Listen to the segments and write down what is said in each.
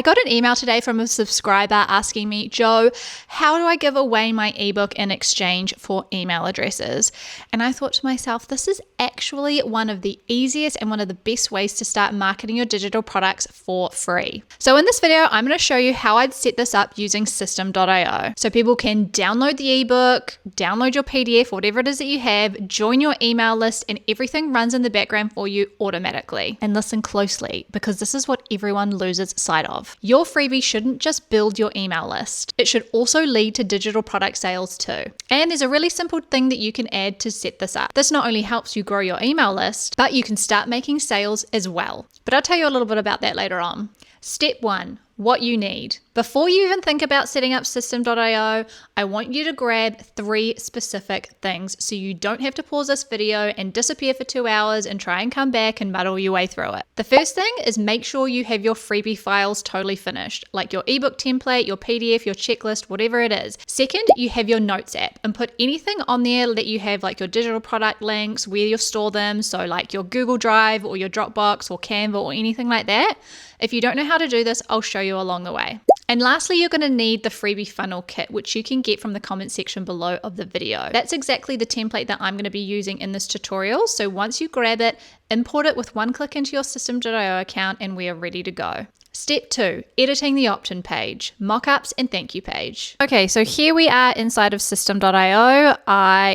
I got an email today from a subscriber asking me, Jo, how do I give away my ebook in exchange for email addresses? And I thought to myself, this is actually one of the easiest and one of the best ways to start marketing your digital products for free. So in this video, I'm going to show you how I'd set this up using System.io. So people can download the ebook, download your PDF, whatever it is that you have, join your email list, and everything runs in the background for you automatically. And listen closely, because this is what everyone loses sight of. Your freebie shouldn't just build your email list. It should also lead to digital product sales too. And there's a really simple thing that you can add to set this up. This not only helps you grow your email list, but you can start making sales as well. But I'll tell you a little bit about that later on. Step 1, what you need. Before you even think about setting up System.io, I want you to grab 3 specific things so you don't have to pause this video and disappear for 2 hours and try and come back and muddle your way through it. The first thing is make sure you have your freebie files totally finished, like your ebook template, your PDF, your checklist, whatever it is. Second, you have your notes app and put anything on there that you have, like your digital product links, where you store them, so like your Google Drive or your Dropbox or Canva or anything like that. If you don't know how to do this, I'll show you along the way. And lastly, you're going to need the freebie funnel kit, which you can get from the comment section below of the video. That's exactly the template that I'm going to be using in this tutorial. So once you grab it, import it with one click into your System.io account and we are ready to go. Step 2, editing the opt-in page, mockups and thank you page. Okay, so here we are inside of System.io.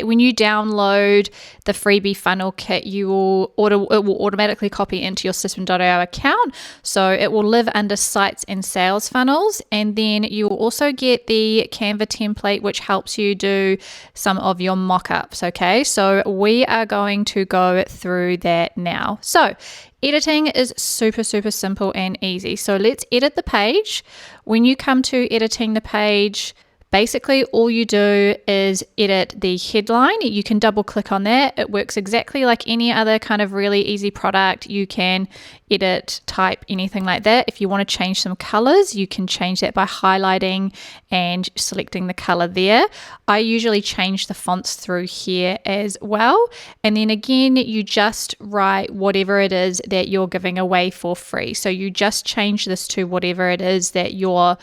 When you download the freebie funnel kit, it will automatically copy into your System.io account. So it will live under sites and sales funnels. And then you will also get the Canva template, which helps you do some of your mockups. Okay, so we are going to go through that now. So editing is super simple and easy. So let's edit the page. When you come to editing the page, basically all you do is edit the headline. You can double click on that. It works exactly like any other kind of really easy product. You can edit, type, anything like that. If you want to change some colors, you can change that by highlighting and selecting the color there. I usually change the fonts through here as well. And then again, you just write whatever it is that you're giving away for free. So you just change this to whatever it is that you're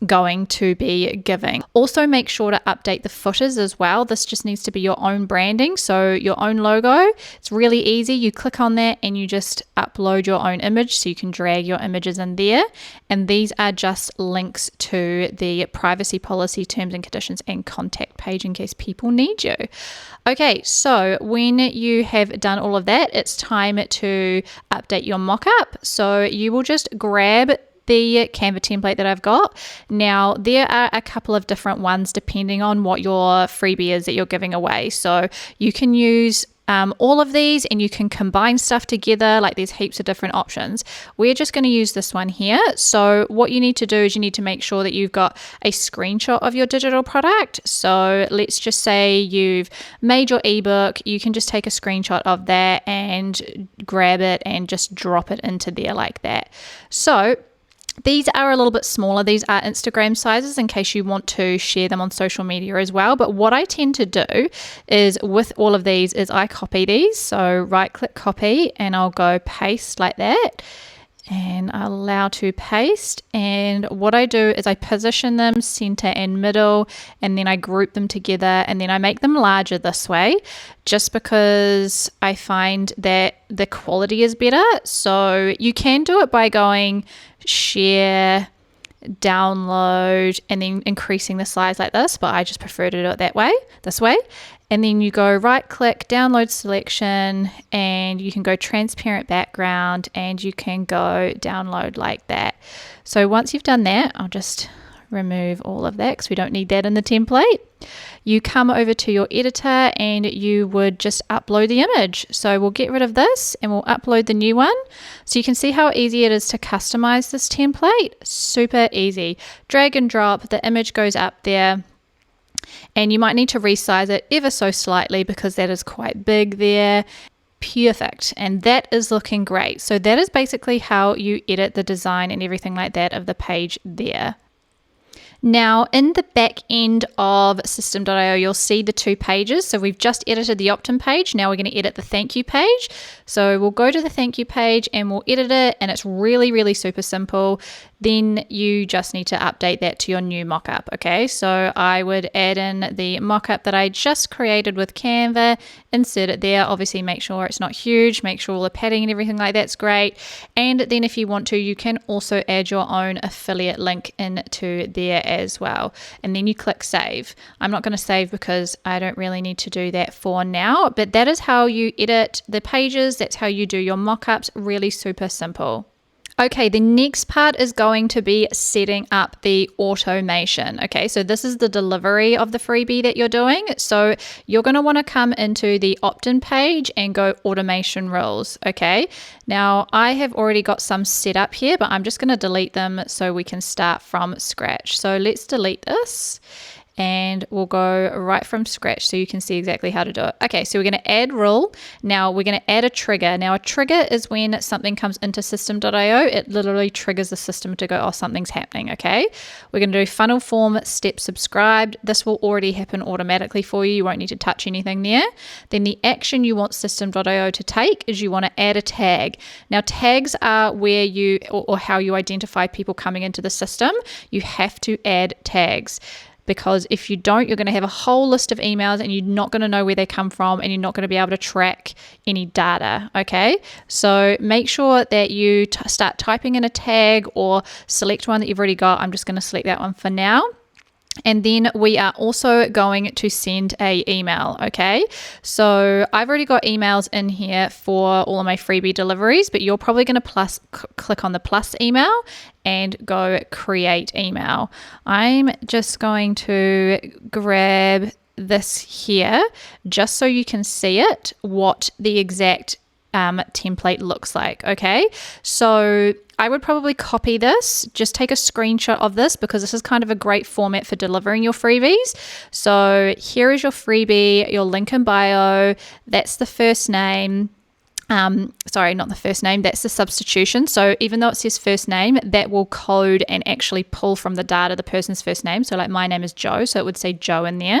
going to be giving. Also make sure to update the footers as well. This just needs to be your own branding, so your own logo. It's really easy. You click on that and you just upload your own image, so you can drag your images in there. And these are just links to the privacy policy, terms and conditions and contact page in case people need you. Okay, so when you have done all of that, it's time to update your mockup. So you will just grab the Canva template that I've got. Now, there are a couple of different ones depending on what your freebie is that you're giving away. So you can use all of these and you can combine stuff together. Like there's heaps of different options. We're just going to use this one here. So what you need to do is you need to make sure that you've got a screenshot of your digital product. So let's just say you've made your ebook. You can just take a screenshot of that and grab it and just drop it into there like that. So these are a little bit smaller. These are Instagram sizes in case you want to share them on social media as well. But what I tend to do is with all of these is I copy these. So right click copy and I'll go paste like that. And I'll allow to paste. And what I do is I position them center and middle, and then I group them together, and then I make them larger this way just because I find that the quality is better. So you can do it by going share, download, and then increasing the size like this, but I just prefer to do it this way. And then you go right click, download selection, and you can go transparent background and you can go download like that. So once you've done that, I'll just remove all of that because we don't need that in the template. You come over to your editor and you would just upload the image. So we'll get rid of this and we'll upload the new one. So you can see how easy it is to customize this template. Super easy. Drag and drop, the image goes up there. And you might need to resize it ever so slightly because that is quite big there. Perfect. And that is looking great. So that is basically how you edit the design and everything like that of the page there. Now, in the back end of system.io, you'll see the 2 pages. So we've just edited the opt-in page. Now we're going to edit the thank you page. So we'll go to the thank you page and we'll edit it, and it's really, really super simple. Then you just need to update that to your new mockup. Okay, so I would add in the mockup that I just created with Canva, insert it there. Obviously, make sure it's not huge, make sure all the padding and everything like that's great. And then if you want to, you can also add your own affiliate link into there as well. And then you click save. I'm not going to save because I don't really need to do that for now, but that is how you edit the pages. That's how you do your mockups. Really super simple. Okay, the next part is going to be setting up the automation. Okay, so this is the delivery of the freebie that you're doing. So you're going to want to come into the opt-in page and go automation rules. Okay, now I have already got some set up here, but I'm just going to delete them so we can start from scratch. So let's delete this. And we'll go right from scratch so you can see exactly how to do it. Okay, so we're going to add rule. Now we're going to add a trigger. Now a trigger is when something comes into system.io, it literally triggers the system to go, oh, something's happening, okay? We're going to do funnel form step subscribed. This will already happen automatically for you. You won't need to touch anything there. Then the action you want system.io to take is you want to add a tag. Now tags are where you, or how you identify people coming into the system. You have to add tags, because if you don't, you're going to have a whole list of emails and you're not going to know where they come from, and you're not going to be able to track any data, okay? So make sure that you start typing in a tag or select one that you've already got. I'm just going to select that one for now. And then we are also going to send a email, okay? So I've already got emails in here for all of my freebie deliveries, but you're probably going to click on the plus email and go create email. I'm just going to grab this here just so you can see it, what the exact template looks like, okay? So I would probably copy this, just take a screenshot of this, because this is kind of a great format for delivering your freebies. So here is your freebie, your link in bio, that's the first name. Sorry, not the first name, that's the substitution. So even though it says first name, that will code and actually pull from the data the person's first name. So like my name is Joe, so it would say Joe in there.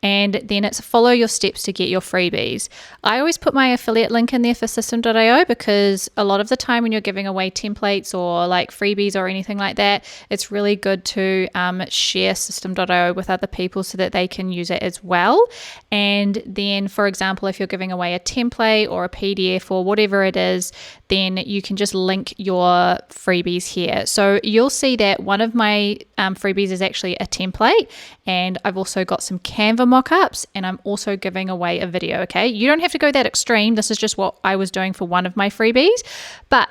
And then it's follow your steps to get your freebies. I always put my affiliate link in there for system.io, because a lot of the time when you're giving away templates or like freebies or anything like that, it's really good to share system.io with other people so that they can use it as well. And then, for example, if you're giving away a template or a PDF or whatever it is, then you can just link your freebies here. So you'll see that one of my freebies is actually a template, and I've also got some Canva mockups, and I'm also giving away a video, okay? You don't have to go that extreme. This is just what I was doing for one of my freebies. But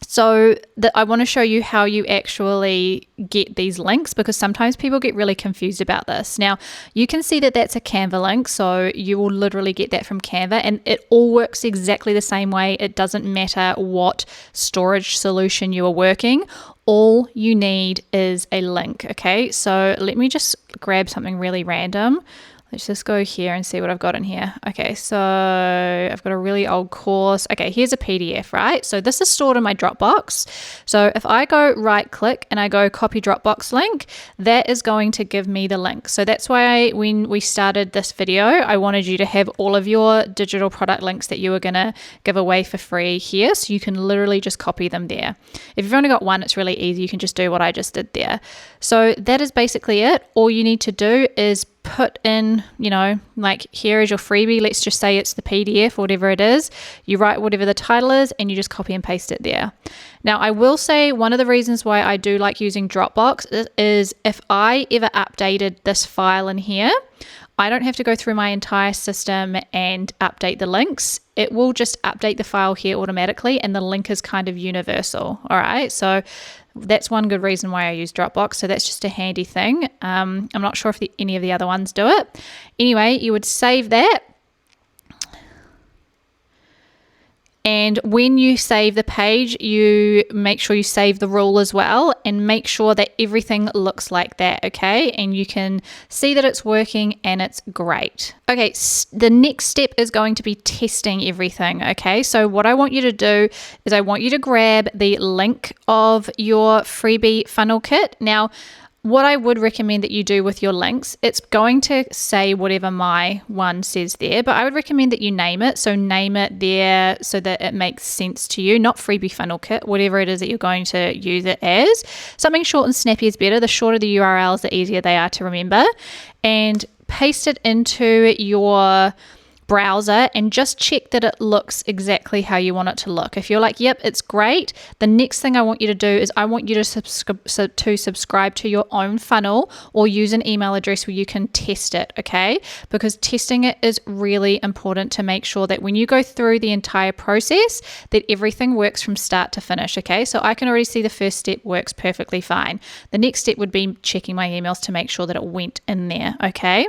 so I want to show you how you actually get these links, because sometimes people get really confused about this. Now, you can see that that's a Canva link, so you will literally get that from Canva, and it all works exactly the same way. It doesn't matter what storage solution you are working. All you need is a link, okay? So let me just grab something really random. Let's just go here and see what I've got in here. Okay, so I've got a really old course. Okay, here's a PDF, right? So this is stored in my Dropbox. So if I go right click and I go copy Dropbox link, that is going to give me the link. So that's why when we started this video, I wanted you to have all of your digital product links that you were gonna give away for free here. So you can literally just copy them there. If you've only got one, it's really easy. You can just do what I just did there. So that is basically it. All you need to do is put in, you know, like here is your freebie. Let's just say it's the PDF or whatever it is. You write whatever the title is and you just copy and paste it there. Now, I will say one of the reasons why I do like using Dropbox is if I ever updated this file in here, I don't have to go through my entire system and update the links. It will just update the file here automatically, and the link is kind of universal. All right, so that's one good reason why I use Dropbox. So that's just a handy thing. I'm not sure if any of the other ones do it. Anyway, you would save that. And when you save the page, you make sure you save the rule as well, and make sure that everything looks like that, okay? And you can see that it's working and it's great. Okay, the next step is going to be testing everything, okay? So what I want you to do is I want you to grab the link of your freebie funnel kit. Now, what I would recommend that you do with your links, it's going to say whatever my one says there, but I would recommend that you name it. So name it there so that it makes sense to you, not freebie funnel kit, whatever it is that you're going to use it as. Something short and snappy is better. The shorter the URLs, the easier they are to remember. And paste it into your browser and just check that it looks exactly how you want it to look. If you're like, yep, it's great, the next thing I want you to do is I want you to subscribe to your own funnel or use an email address where you can test it, okay? Because testing it is really important to make sure that when you go through the entire process, that everything works from start to finish, okay? So I can already see the first step works perfectly fine. The next step would be checking my emails to make sure that it went in there, okay?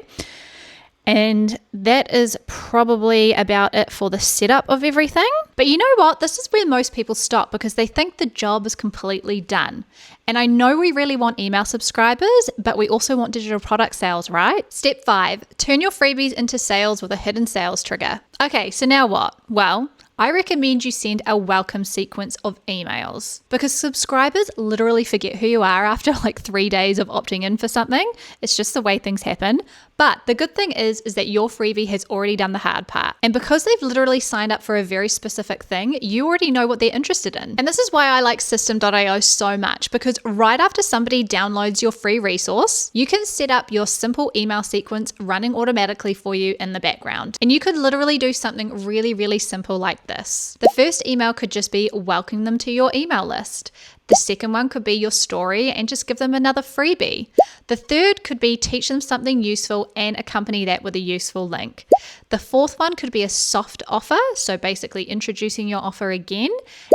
And that is probably about it for the setup of everything. But you know what? This is where most people stop because they think the job is completely done. And I know we really want email subscribers, but we also want digital product sales, right? Step 5, turn your freebies into sales with a hidden sales trigger. Okay, so now what? Well, I recommend you send a welcome sequence of emails because subscribers literally forget who you are after like 3 days of opting in for something. It's just the way things happen. But the good thing is that your freebie has already done the hard part. And because they've literally signed up for a very specific thing, you already know what they're interested in. And this is why I like System.io so much, because right after somebody downloads your free resource, you can set up your simple email sequence running automatically for you in the background. And you could literally do something really, really simple like this. The first email could just be welcoming them to your email list. The second one could be your story and just give them another freebie. The third could be teach them something useful and accompany that with a useful link. The fourth one could be a soft offer, so basically introducing your offer again.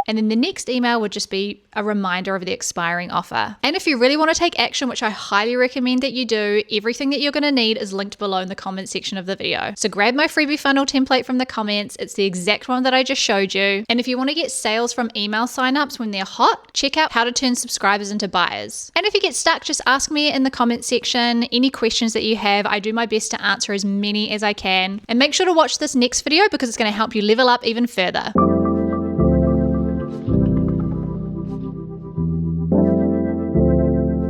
And then the next email would just be a reminder of the expiring offer. And if you really want to take action, which I highly recommend that you do, everything that you're going to need is linked below in the comment section of the video. So grab my freebie funnel template from the comments. It's the exact one that I just showed you. And if you want to get sales from email signups when they're hot, check out how to turn subscribers into buyers. And if you get stuck, just ask me in the comment section any questions that you have. I do my best to answer as many as I can. And make sure to watch this next video because it's going to help you level up even further.